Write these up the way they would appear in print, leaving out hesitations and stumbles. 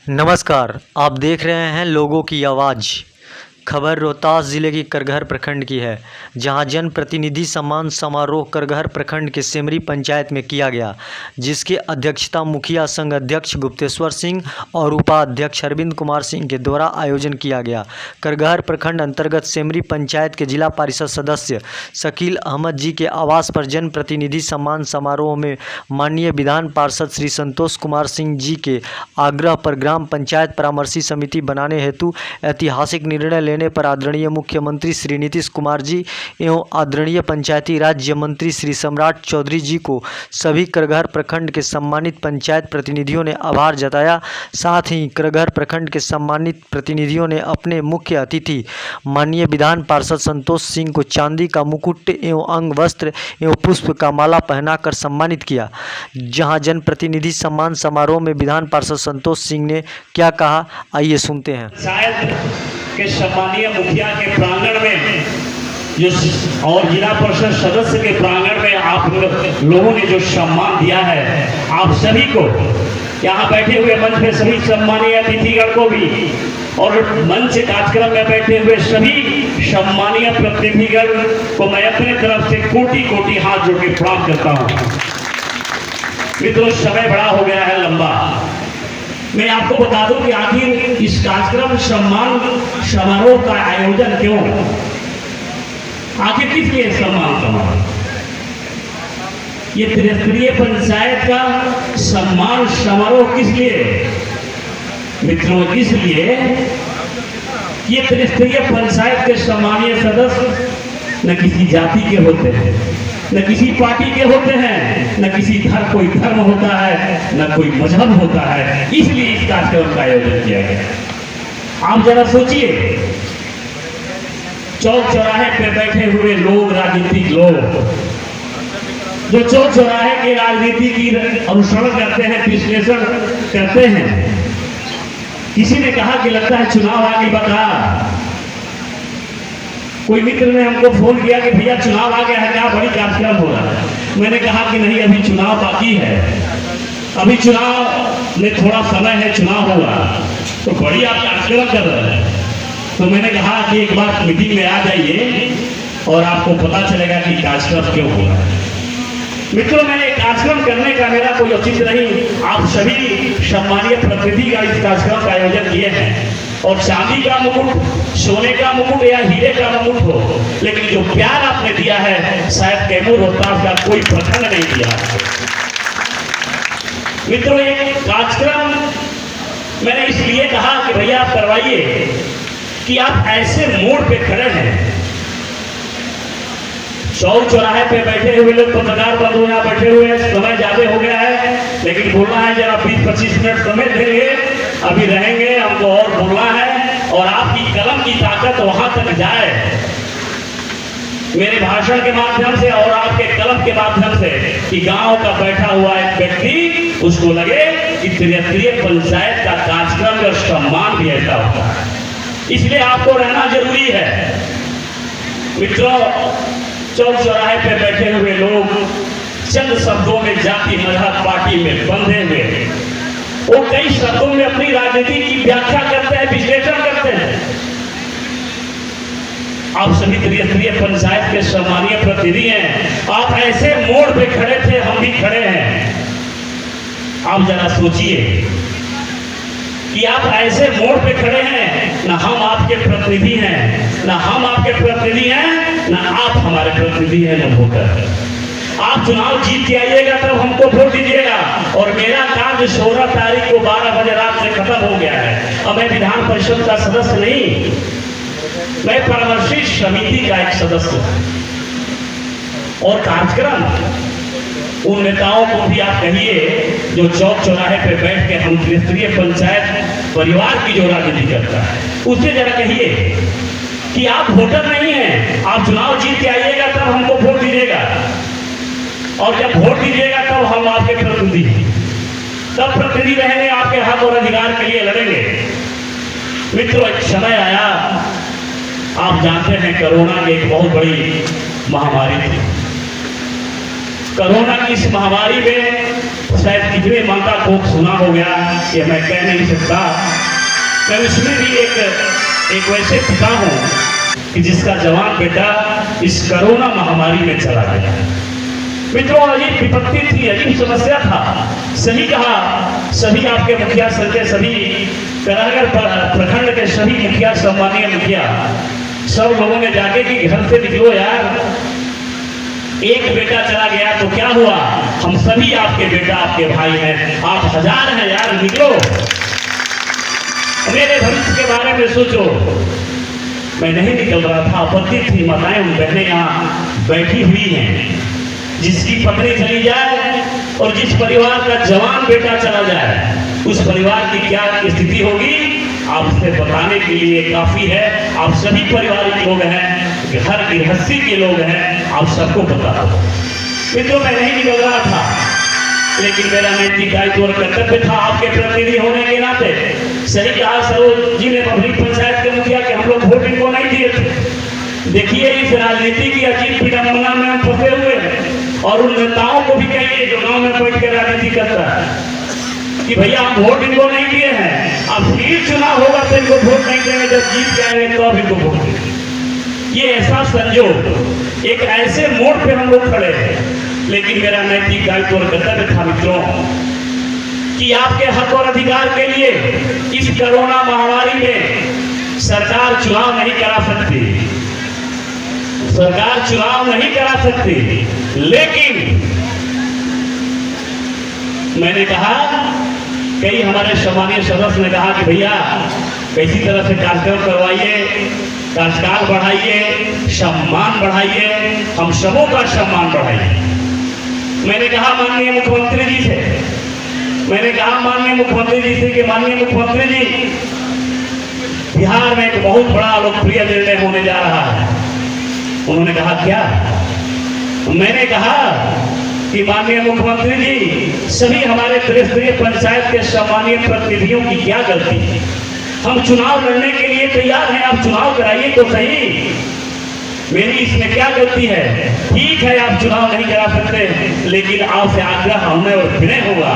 नमस्कार, आप देख रहे हैं लोगों की आवाज़। खबर रोहतास जिले की करगहर प्रखंड की है, जहां जनप्रतिनिधि सम्मान समारोह करगहर प्रखंड के सेमरी पंचायत में किया गया, जिसकी अध्यक्षता मुखिया संघ अध्यक्ष गुप्तेश्वर सिंह और उपाध्यक्ष अरविंद कुमार सिंह के द्वारा आयोजन किया गया। करगहर प्रखंड अंतर्गत सेमरी पंचायत के जिला परिषद सदस्य शकील अहमद जी के आवास पर जनप्रतिनिधि सम्मान समारोह में माननीय विधान पार्षद श्री संतोष कुमार सिंह जी के आग्रह पर ग्राम पंचायत परामर्शी समिति बनाने हेतु ऐतिहासिक निर्णय लेने पर आदरणीय मुख्यमंत्री श्री नीतीश कुमार जी एवं आदरणीय पंचायती राज्य मंत्री श्री सम्राट चौधरी जी को सभी करगहर प्रखंड के सम्मानित पंचायत प्रतिनिधियों ने आभार जताया। साथ ही करगहर प्रखंड के सम्मानित प्रतिनिधियों ने अपने मुख्य अतिथि माननीय विधान पार्षद संतोष सिंह को चांदी का मुकुट एवं अंग वस्त्र एवं पुष्प का माला पहनाकर सम्मानित किया। जहां जनप्रतिनिधि सम्मान समारोह में विधान पार्षद संतोष सिंह ने क्या कहा, आइए सुनते हैं। के सम्मानीय मुखिया के प्रांगण में जो और जिला परिषद सदस्य के प्रांगण में आप लोगों ने जो सम्मान दिया है, आप सभी को, यहाँ बैठे हुए मंच पे सभी सम्मानीय अतिथिगण को भी और मंच कार्यक्रम में बैठे हुए सभी सम्मानीय प्रतिनिधिगण को मैं अपने तरफ से कोटि कोटि हाथ जोड़ के प्रणाम करता हूँ। मित्रों, समय बड़ा हो गया है, लंबा। मैं आपको बता दूं कि आखिर इस कार्यक्रम सम्मान समारोह का आयोजन क्यों, आखिर किस लिए सम्मान समारोह? ये त्रिस्तरीय पंचायत का सम्मान समारोह किस लिए? मित्रों, इसलिए ये त्रिस्तरीय पंचायत के सम्मानीय सदस्य न किसी जाति के होते हैं, न किसी पार्टी के होते हैं, न किसी कोई धर्म होता है, न कोई मजहब होता है। इसलिए इस कार्यक्रम का आयोजन किया गया। आप जरा सोचिए, चौक चौराहे पे बैठे हुए लोग, राजनीतिक लोग जो चौक चौराहे की राजनीति की अनुसरण करते हैं, विश्लेषण करते हैं। किसी ने कहा कि लगता है चुनाव आगे बता। कोई मित्र ने हमको फोन किया कि भैया चुनाव आ गया है, क्या बड़ी कार्यक्रम हो रहा है? मैंने कहा कि नहीं, अभी चुनाव बाकी है, अभी चुनाव में थोड़ा समय है, चुनाव होगा, तो बड़ी आप कार्यक्रम कर रहे हैं। तो मैंने कहा कि एक बार मीटिंग में आ जाइए और आपको पता चलेगा कि कार्यक्रम क्यों हो रहा है। मित्रों, मैंने कार्यक्रम करने का मेरा कोई औचित्य नहीं, आप सभी सम्मानीय प्रतिनिधि का इस कार्यक्रम का आयोजन किए हैं। और चांदी का मुकुट, सोने का मुकुट या हीरे का मुकुट हो, लेकिन जो प्यार आपने दिया है, शायद कैमूर रोहतास का कोई प्रखंड नहीं दिया। मित्रों, ये कार्यक्रम मैंने इसलिए कहा कि भैया आप करवाइए कि आप ऐसे मोड़ पे खड़े हैं, चौक चौराहे पे बैठे हुए लोग, पत्रकार बंधु यहाँ बैठे हुए हैं, समय ज्यादा हो गया है, लेकिन बोलना है, जरा 20-25 मिनट समय देंगे, अभी रहेंगे, हमको और बोलना है और आपकी कलम की ताकत वहां तक जाए, मेरे भाषण के माध्यम से और आपके कलम के माध्यम से, कि गांव का बैठा हुआ एक व्यक्ति, उसको लगे कि त्रिस्तरीय पंचायत का कार्यक्रम और सम्मान भी ऐसा होता है। इसलिए आपको रहना जरूरी है। मित्रों, चौक चौराहे पे बैठे हुए लोग चंद शब्दों में जाति मजहब पार्टी में बंधे हुए, वो कई शब्दों में अपनी राजनीति की व्याख्या करते हैं, विश्लेषण करते हैं। आप सभी त्रिस्तरीय पंचायत के सम्मानीय प्रतिनिधि हैं, आप ऐसे मोड़ पे खड़े थे, हम भी खड़े हैं। आप जरा सोचिए कि आप ऐसे मोड़ पे खड़े हैं, ना हम आपके प्रतिनिधि हैं, ना हम आपके प्रतिनिधि हैं, ना आप हमारे प्रतिनिधि हैं, ना वोटर। आप चुनाव जीत के आइएगा तब हमको वोट दीजिएगा। और मेरा कार्य 16 तारीख को 12 बजे रात से खत्म हो गया है। अब मैं विधान परिषद का सदस्य नहीं, मैं परामर्शी समिति का एक सदस्य हूं। और कार्यक्रम उन नेताओं को भी आप कहिए जो चौक चौराहे पे बैठ के हम त्रिस्तरीय पंचायत परिवार की जो राजनीति करता है, उससे जरा कहिए कि आप वोटर नहीं हैं, आप चुनाव जीत के आइएगा तब हमको वोट दीजिएगा, और जब वोट दीजिएगा तब हम आपके प्रतिनिधि, तब प्रतिनिधि रहेंगे, आपके हक और अधिकार के लिए लड़ेंगे। मित्रों, एक समय आया, आप जानते हैं, कोरोना की एक बहुत बड़ी महामारी थी। कोरोना की इस महामारी में शायद कितने माँ का कोख सुना हो गया कि मैं कह नहीं सकता। मैं उसमें भी एक वैसे पिता हूँ कि जिसका जवान बेटा इस कोरोना महामारी में चला गया। मित्रों, अजीब विपत्ति थी, अजीब समस्या था। सही कहा, सभी आपके मुखिया सर के, सभी करागर प्रखंड के सभी मुखिया, सम्मानीय मुखिया, सब लोगों ने जाके कि घर से निकलो यार, एक बेटा चला गया तो क्या हुआ, हम सभी आपके बेटा, आपके भाई हैं, आप हजार हैं यार, निकलो, मेरे भविष्य के बारे में सोचो। मैं नहीं निकल रहा था, आपत्ति थी। माताएं बहनें यहाँ बैठी हुई हैं, जिसकी पत्नी चली जाए और जिस परिवार का जवान बेटा चला जाए, उस परिवार की क्या स्थिति होगी आपसे बताने के लिए काफी है। आप सभी पारिवारिक लोग हैं, घर गृहस्थी के लोग हैं, आप सबको पता हो। मित्रों, मैं नहीं निकल रहा था, लेकिन मेरा नैतिक दायित्व और कर्तव्य था आपके प्रतिनिधि होने के नाते। सही कहा सरोज जी ने पब्लिक पंचायत के मुखिया के हम लोग वोट इनको नहीं दिए थे। देखिए, इस राजनीति की अजीब विडंबना में हम फंसे हुए हैं। और उन नेताओं को भी कहिए जो गांव में बैठ कर राजनीति करता है कि भैया हम वोट इनको नहीं दिए हैं, अब फिर चुनाव होगा तो इनको वोट नहीं देंगे, जब जीत जाएंगे तो अब इनको वोट देंगे। ये ऐसा संजोग, एक ऐसे मोड़ पे हम लोग खड़े हैं। लेकिन मेरा नैतिक दायित्व और कर्तव्य था मित्रों कि आपके हक और अधिकार के लिए इस कोरोना महामारी में सरकार चुनाव नहीं करा सकती, सरकार चुनाव नहीं करा सकती। लेकिन मैंने कहा, कई हमारे सम्मानीय सदस्य ने कहा कि भैया कैसी तरह से कार्यक्रम करवाइए, कार्यकाल बढ़ाइए, सम्मान बढ़ाइए, हम सबों का सम्मान बढ़ाइए। मैंने कहा माननीय मुख्यमंत्री जी से, मैंने कहा माननीय मुख्यमंत्री जी से कि माननीय मुख्यमंत्री जी, बिहार में एक बहुत बड़ा लोकप्रिय निर्णय होने जा रहा है। उन्होंने कहा क्या? मैंने कहा कि माननीय मुख्यमंत्री जी, सभी हमारे त्रिस्तरीय पंचायत के सम्मानीय प्रतिनिधियों की क्या गलती है? हम चुनाव लड़ने के लिए तैयार हैं, आप चुनाव कराइए तो सही, मेरी इसमें क्या गलती है? ठीक है, आप चुनाव नहीं करा सकते, लेकिन आपसे आग्रह हमें और विनय होगा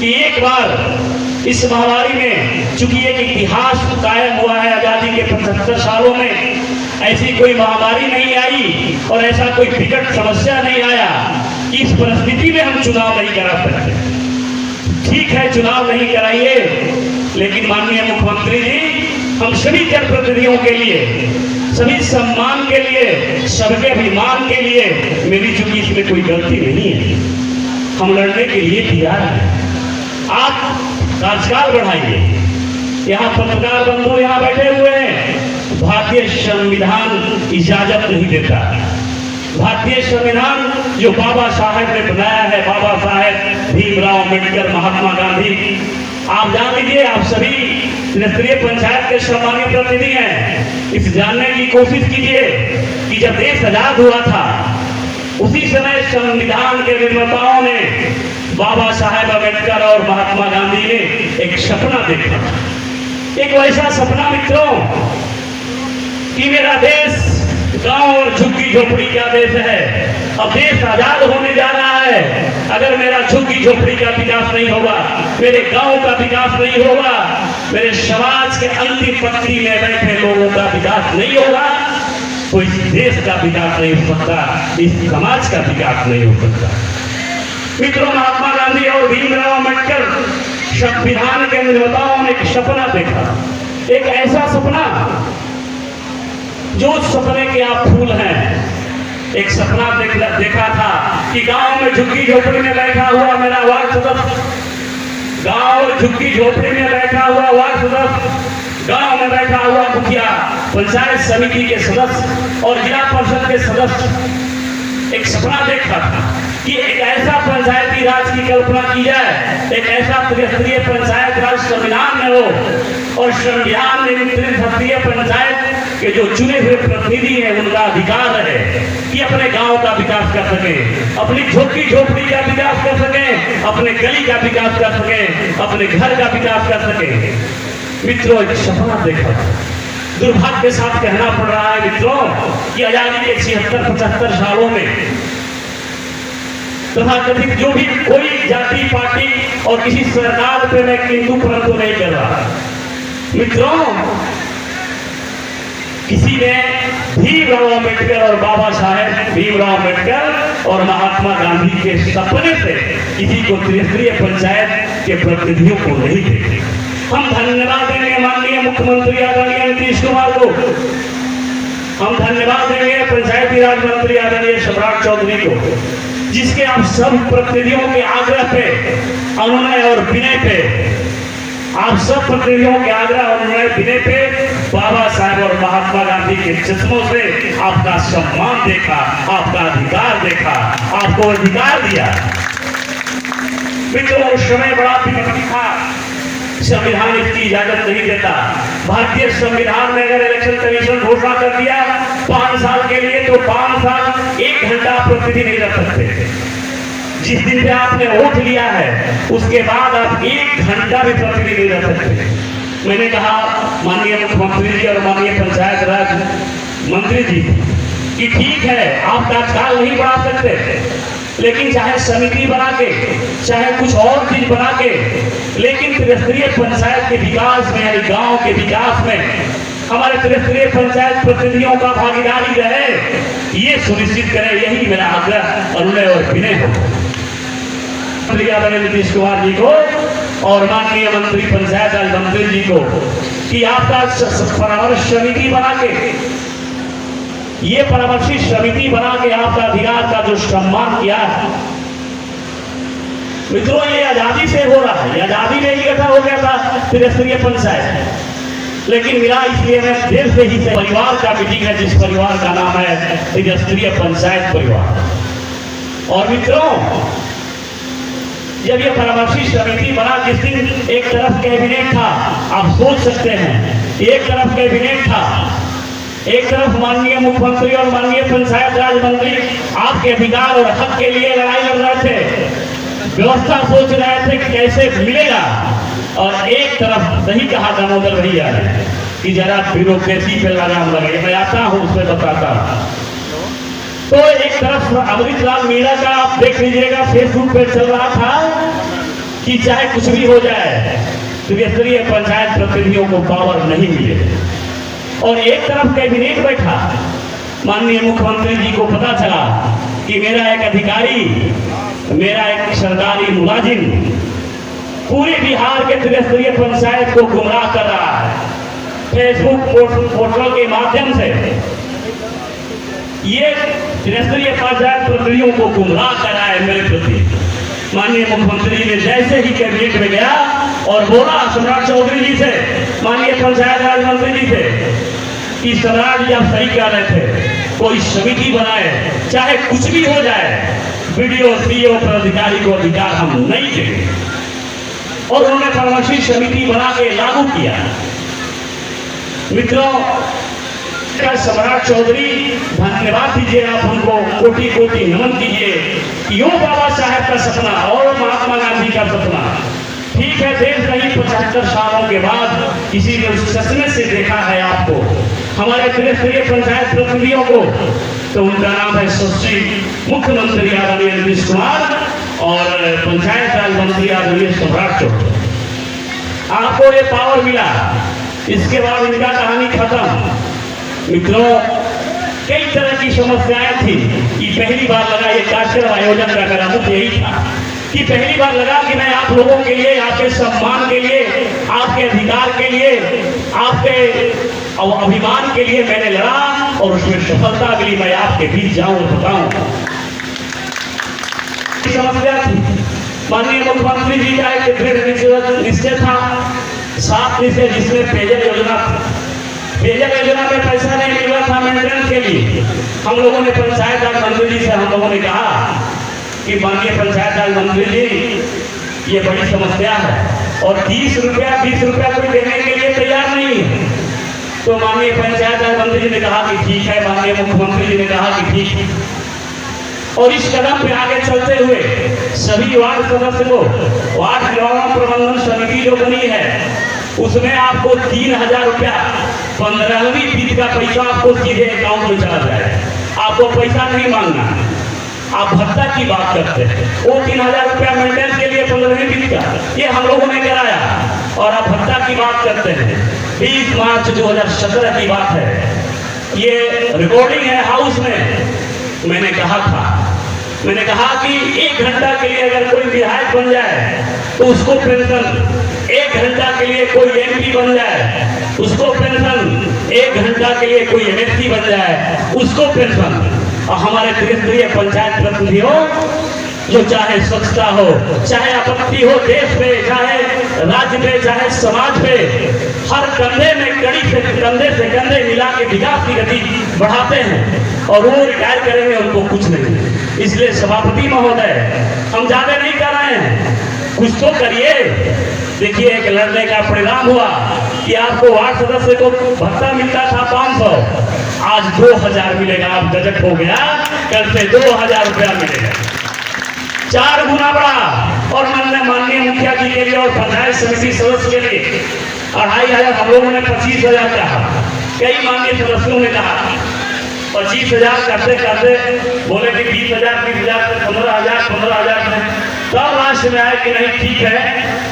कि एक बार इस महामारी में, चूंकि एक इतिहास कायम हुआ है आजादी के 75 सालों में, ऐसी कोई महामारी नहीं आई और ऐसा कोई विकट समस्या नहीं आया कि इस परिस्थिति में हम चुनाव नहीं करा सकते। ठीक है, चुनाव नहीं कराइए, लेकिन माननीय मुख्यमंत्री जी, हम सभी जनप्रतिनिधियों के लिए, सभी सम्मान के लिए, सबके अभिमान के लिए, मेरी चूंकि इसमें कोई गलती नहीं है, हम लड़ने के लिए तैयार हैं। आप कार्यकाल बढ़ाइए। यहाँ पत्रकार बंधु यहाँ बैठे हुए हैं, भारतीय संविधान इजाजत नहीं देता। भारतीय संविधान जो बाबा साहेब ने बनाया है, बाबा साहेब भीमराव अम्बेडकर, महात्मा गांधी, आप जान लीजिए, आप सभी त्रिस्तरीय पंचायत के सम्मानीय प्रतिनिधि हैं, इस जानने की कोशिश कीजिए कि जब देश आजाद हुआ था, उसी समय संविधान के निर्माताओं ने, बाबा साहेब अम्बेडकर और महात्मा गांधी ने एक सपना देखा, एक वैसा सपना मित्रों कि मेरा देश गांव और झुग्गी झोपड़ी का देश है। अब देश आजाद होने जा रहा है, अगर मेरा झुग्गी झोपड़ी का विकास नहीं होगा, मेरे गांव का विकास नहीं होगा, मेरे समाज के अंतिम पंक्ति में बैठे लोगों का विकास नहीं होगा, तो इस देश का विकास नहीं हो सकता, इस समाज का विकास नहीं हो सकता। मित्रों, महात्मा गांधी और भीमराव अम्बेडकर, संविधान के निर्माताओं ने एक सपना देखा, एक ऐसा सपना जो सपने के आप फूल हैं। एक सपना देखा था कि गांव में झुग्गी झोपड़ी में बैठा हुआ मेरा वार्ड सदस्य, गांव और झुग्गी झोपड़ी में बैठा हुआ वार्ड सदस्य, गांव में बैठा हुआ मुखिया, पंचायत समिति के सदस्य और जिला परिषद के सदस्य, एक सपना देखा था कि एक ऐसा पंचायती राज की कल्पना की जाए, एक ऐसा त्रिस्तरीय पंचायत राज संविधान में हो और संविधान में त्रिस्तरीय पंचायत के जो चुने हुए प्रतिनिधि हैं उनका अधिकार है कि अपने गांव का विकास कर सके, अपनी झोपड़ी झोपड़ी का विकास कर सके, अपने गली का विकास कर सके, अपने घर का विकास कर सके। मित्रों, एक सपना देखा, दुर्भाग्य के साथ कहना पड़ रहा है मित्रों कि आजादी के 76-75 सालों में तथाकथित जो भी कोई जाति पार्टी और किसी सरकार पे मैं किंतु परंतु नहीं कर रहा। मित्रों, किसी ने भीमराव अम्बेडकर और बाबा साहेब भीमराव अम्बेडकर और महात्मा गांधी के सपने से किसी को त्रिस्तरीय पंचायत के प्रतिनिधियों को नहीं देखे। हम धन्यवाद देंगे माननीय मुख्यमंत्री आदरणीय नीतीश कुमार को, हम धन्यवाद देंगे पंचायती राज मंत्री आदरणीय सम्राट चौधरी को, जिसके आप सब प्रतिनिधियों के आग्रह पे, अनुनय और विनय पे, आप सब प्रतिनिधियों के आग्रह और अनुनय विनय पे बाबा साहेब और महात्मा गांधी के चश्मों से आपका सम्मान देखा, आपका अधिकार देखा, आपको अधिकार दिया। मित्रों, उस समय बड़ा विपत्ति था, संविधान इसकी इजाजत नहीं देता। भारतीय संविधान में अगर इलेक्शन कमीशन घोषणा कर दिया 5 साल के लिए, तो 5 साल 1 घंटा प्रतिनिधि नहीं रख सकते। जिस दिन से आपने वोट लिया है उसके बाद आप 1 घंटा भी प्रतिनिधि नहीं रख सकते। मैंने कहा माननीय मुख्यमंत्री जी और माननीय पंचायत राज मंत्री जी कि ठीक है, आप तत्काल नहीं बढ़ा सकते, लेकिन चाहे समिति बना के, चाहे कुछ और चीज बना के, लेकिन त्रिस्तरीय पंचायत के विकास में, यानी गांव के विकास में हमारे त्रिस्तरीय पंचायत प्रतिनिधियों का भागीदारी रहे, ये सुनिश्चित करें। यही मेरा आग्रह, अनुनय और विनय हो आदरणीय नीतीश कुमार जी को और माननीय मंत्री पंचायत राज मंत्री जी को कि आपका परामर्श समिति बना के, ये परामर्शी समिति बना के आपका अधिकार का जो सम्मान किया है। मित्रों, ये आजादी से हो रहा है, आजादी में ही इकट्ठा हो गया था त्रिस्तरीय पंचायत, लेकिन मिला इसलिए मैं देर से ही परिवार का मीटिंग है, जिस परिवार का नाम है त्रिस्तरीय पंचायत परिवार। और मित्रों, जब ये परामर्शी समिति बना, जिस दिन एक तरफ कैबिनेट था, आप सोच सकते हैं, एक तरफ कैबिनेट था, एक तरफ माननीय मुख्यमंत्री और माननीय पंचायत राज मंत्री आपके अधिकार और हक के लिए लड़ाई लड़ रहे थे, व्यवस्था सोच रहे थे कि कैसे मिलेगा, और एक तरफ नहीं कहा दामोदर भैया कि जरा ब्यूरोक्रेसी पे लगाम लगे। मैं आता हूं, उस पर बताता हूं। तो एक तरफ अमृतलाल मीणा का आप देख लीजिएगा, फेसबुक पे चल रहा था कि चाहे कुछ भी हो जाए, त्रिस्तरीय पंचायत प्रतिनिधियों को पावर नहीं मिले। और एक तरफ कैबिनेट बैठा, माननीय मुख्यमंत्री जी को पता चला कि मेरा एक अधिकारी, मेरा एक सरकारी मुलाजिम पूरे बिहार के त्रिस्तरीय पंचायत को गुमराह कर रहा है, फेसबुक पोर्टल के माध्यम से ये त्रिस्तरीय पंचायत प्रतिनिधियों को गुमराह कर रहा है मेरे प्रति। माननीय मुख्यमंत्री ने जैसे ही कैबिनेट में गया और बोला सम्राट चौधरी जी से, माननीय पंचायत राज मंत्री जी से, कि सम्राट जी आप सही कह रहे थे, कोई समिति बनाए, चाहे कुछ भी हो जाए, वीडियो सीओ पर अधिकारी को अधिकार हम नहीं देंगे। और उन्होंने परामर्शी समिति बना के लागू किया। मित्रों, सम्राट चौधरी, धन्यवाद दीजिए आप उनको, कोटि कोटि नमन कीजिए कि यो बाबा साहेब का सपना और महात्मा गांधी का सपना, ठीक है, देश नहीं 75 सालों के बाद किसी ने उस सपने से देखा है आपको, हमारे त्रिस्तरीय पंचायत प्रतिनिधियों को, तो उनका नाम है सुश्री मुख्यमंत्री आदरणीय नीतीश कुमार और पंचायत राज मंत्री आदरणीय सम्राट चौधरी। आपको ये पावर मिला, इसके बाद इनका कहानी खत्म। मित्रों, कई तरह की समस्याएं थी कि पहली बार लगा ये कार्यक्रम आयोजन का मेरा मुद्दा यही था कि पहली बार लगा कि मैं आप लोगों के लिए, आपके सम्मान के लिए, आपके अधिकार के लिए, आपके अभिमान के लिए मैंने लड़ा और उसमें सफलता मिली। मैं आपके बीच जाऊं और बताऊं। समस्या थी, माननीय मुख्यमंत्री जी का एक दृढ़ निश्चय था, 7 निश्चय, जिसमें पेयजल योजना थी। पेयजल योजना में पैसा नहीं मिल रहा था मेंटेनेंस के लिए। हम लोगों ने पंचायत राज मंत्री जी से हम लोगों ने कहा कि माननीय पंचायत राज मंत्री जी, ये बड़ी समस्या है और 20 रुपया कोई देने के लिए तैयार नहीं है। तो माननीय पंचायत राज मंत्री जी ने कहा कि ठीक है, माननीय मुख्यमंत्री जी ने कहा कि ठीक है। और इस कदम पे आगे चलते हुए सभी वार्ड सदस्य को वार्ड चुनाव प्रबंधन समिति जो बनी है उसमें आपको 3000 रुपया 15वीं फीस का पैसा आपको सीधे अकाउंट में चला जाए। आपको पैसा नहीं मांगना, आप भत्ता की बात करते हैं, वो 3000 रुपया मेंटेनेंस के लिए 15वीं किस्त का, ये हम लोगों ने कराया, और आप भत्ता की बात करते हैं। 20 मार्च 2017 की बात है, ये रिकॉर्डिंग है हाउस में। मैंने कहा कि 1 घंटा के लिए अगर कोई विधायक बन जाए तो उसको पेंशन, 1 घंटा के लिए कोई एमपी बन जाए उसको पेंशन, 1 घंटा के लिए कोई एमएलसी बन जाए उसको पेंशन। और हमारे त्रिस्तरीय पंचायत प्रतिनिधि हो, जो चाहे स्वच्छता हो, चाहे आपत्ति हो देश पे, चाहे राज्य पे, चाहे समाज पे, हर कंधे में कड़ी से कंधे से कंधे मिला के विकास की गति बढ़ाते हैं। और वो रिटायर करेंगे, उनको कुछ नहीं। इसलिए सभापति महोदय, हम ज्यादा नहीं कर रहे हैं, कुछ तो करिए। देखिए, एक लड़ने का परिणाम हुआ कि आपको वार्ड सदस्य को भत्ता मिलता था 500, आज 2000 मिलेगा। आप गजट हो गया, कल से 2000 रुपया मिलेगा, 4 गुना बढ़ा। और मैंने माननीय मुखिया जी के लिए और पंचायत समिति सदस्य के लिए 2500, हम लोगों ने 25,000 कहा, कई माननीय सदस्यों ने कहा 25,000 करते करते बोले कि 20,000, 30,000 से 15,000 से, तब लास्ट में आए कि नहीं ठीक है,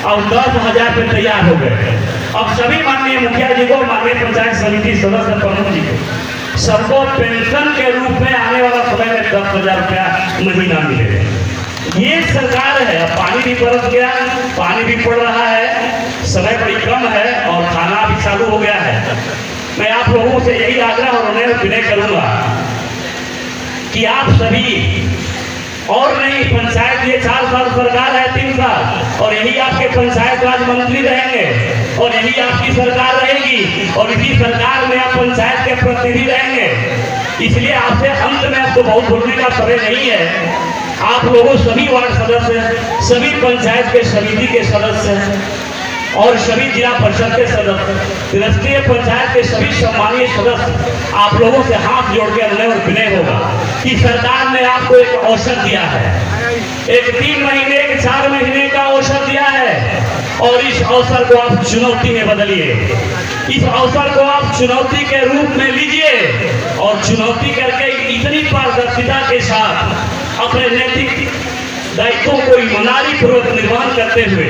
और 10,000 पे तैयार हो गए। अब सभी माननीय मुखिया जी को, माननीय पंचायत समिति सदस्य प्रमुख जी को, सबको पेंशन के रूप में आने वाला समय में 10,000 रुपया महीना मिलेगा। ये सरकार है। अब पानी भी बरस गया, पानी भी पड़ रहा है, समय बड़ी कम है और खाना भी चालू हो गया है। मैं आप लोगों से यही आग्रह और उन्हें विनय करूंगा कि आप सभी, और नहीं पंचायत, ये 4 साल सरकार है, 3 साल, और यही आपके पंचायत राज मंत्री रहेंगे, और यही आपकी सरकार रहेगी, और इसी सरकार में आप पंचायत के प्रतिनिधि रहेंगे। इसलिए आपसे अंत में आपको बहुत बोलने का समय नहीं है। आप लोगों सभी वार्ड सदस्य, सभी पंचायत के समिति के सदस्य और सभी जिला परिषद के सदस्य, त्रिस्तरीय पंचायत के सभी सम्मानीय सदस्य, आप लोगों से हाथ जोड़ के अनुनय और विनय होगा कि सरकार ने आपको एक अवसर दिया है, एक 3 महीने, एक 4 महीने का अवसर दिया है, और इस अवसर को आप चुनौती में बदलिए। इस अवसर को आप चुनौती के रूप में लीजिए, और चुनौती करके इतनी पारदर्शिता के साथ अपने नैतिक दायित्वों को ईमानदारी पूर्वक निर्वहन करते हुए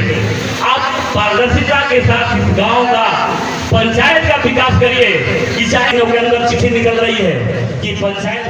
आप पारदर्शिता के साथ इस गांव का, पंचायत का विकास करिए। कि चाहे लोगों के अंदर चिट्ठी निकल रही है कि पंचायत